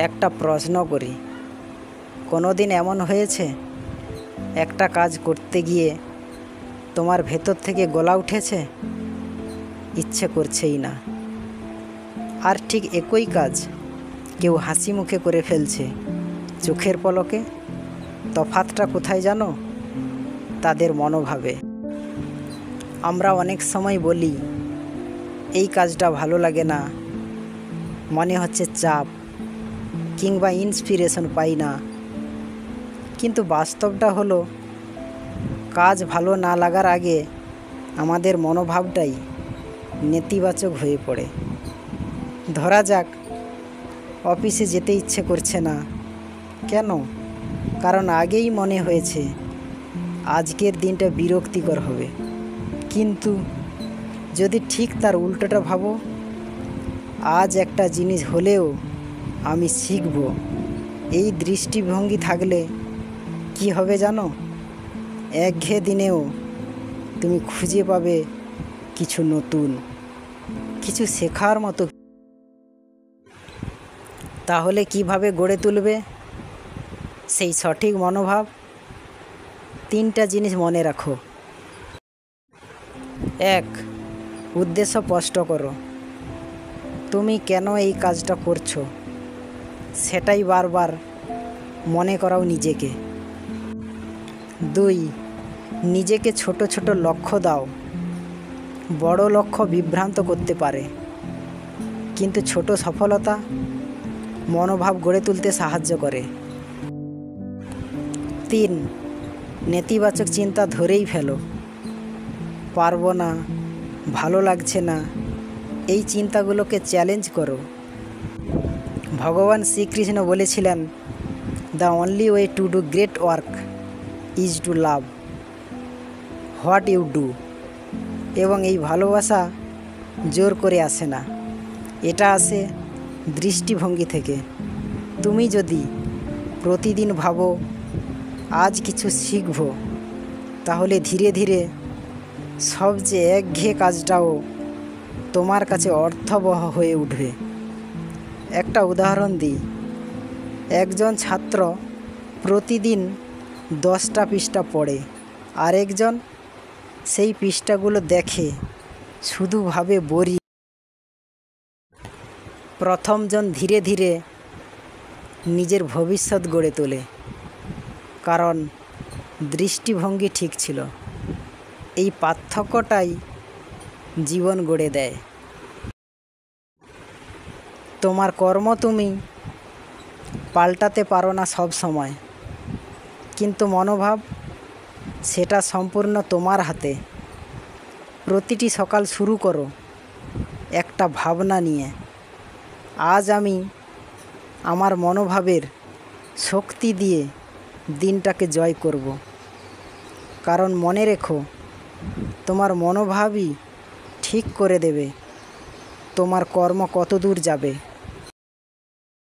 একটা প্রশ্ন করি, কোনো দিন এমন হয়েছে একটা কাজ করতে গিয়ে তোমার ভেতর থেকে গলা উঠেছে, ইচ্ছে করছেই না? আর ঠিক একই কাজ কেউ হাসি মুখে করে ফেলছে চোখের পলকে। তফাৎটা কোথায় জানো? তাদের মনোভাবে। আমরা অনেক সময় বলি এই কাজটা ভালো লাগে না, মনে হচ্ছে চাপ কিংবা ইন্সপিরেশন পাই না। কিন্তু বাস্তবটা হলো, কাজ ভালো না লাগার আগে আমাদের মনোভাবটাই নেতিবাচক হয়ে পড়ে। ধরা যাক, অফিসে যেতে ইচ্ছে করছে না। কেন? কারণ আগেই মনে হয়েছে আজকের দিনটা বিরক্তিকর হবে। কিন্তু যদি ঠিক তার উল্টোটা ভাবো, আজ একটা জিনিস হলেও আমি শিখব, এই দৃষ্টিভঙ্গি থাকলে কি হবে জানো? একঘেয়ে দিনেও তুমি খুঁজে পাবে কিছু নতুন, কিছু শেখার মতো। তাহলে কিভাবে গড়ে তুলবে সেই সঠিক মনোভাব? 3টা জিনিস মনে রাখো। 1. উদ্দেশ্য স্পষ্ট করো। তুমি কেন এই কাজটা করছো সেটাই বারবার মনে করাও নিজেকে। 2. নিজেকে ছোট ছোট লক্ষ্য দাও। বড় লক্ষ্য বিভ্রান্ত করতে পারে, কিন্তু ছোট সফলতা মনোভাব গড়ে তুলতে সাহায্য করে। 3. নেতিবাচক চিন্তা ধরেই ফেলো। পারবো না, ভালো লাগছে না, এই চিন্তাগুলোকে চ্যালেঞ্জ করো। ভগবান শ্রীকৃষ্ণ বলেছিলেন, the only way to do great work is to love what you do. এবং এই ভালোবাসা জোর করে আসে না, এটা আসে দৃষ্টিভঙ্গি থেকে। তুমি যদি প্রতিদিন ভাবো আজ কিছু শিখব, তাহলে ধীরে ধীরে সবচেয়ে একঘেয়ে কাজটাও তোমার কাছে অর্থবহ হয়ে উঠবে। একটা উদাহরণ দিই, একজন ছাত্র প্রতিদিন 10টা পৃষ্ঠা পড়ে, আর একজন সেই পৃষ্ঠাগুলো দেখে শুধু ভাবে বোরিং। প্রথমজন ধীরে ধীরে নিজের ভবিষ্যৎ গড়ে তোলে, কারণ দৃষ্টিভঙ্গি ঠিক ছিল। এই পার্থক্যটাই জীবন গড়ে দেয়। তোমার কর্ম তুমি পাল্টাতে পারো না সব সময়, কিন্তু মনোভাব, সেটা সম্পূর্ণ তোমার হাতে। প্রতিটি সকাল শুরু করো একটা ভাবনা নিয়ে, আজ আমি আমার মনোভাবের শক্তি দিয়ে দিনটাকে জয় করব। কারণ মনে রেখো, তোমার মনোভাবই ঠিক করে দেবে তোমার কর্ম কত দূর যাবে।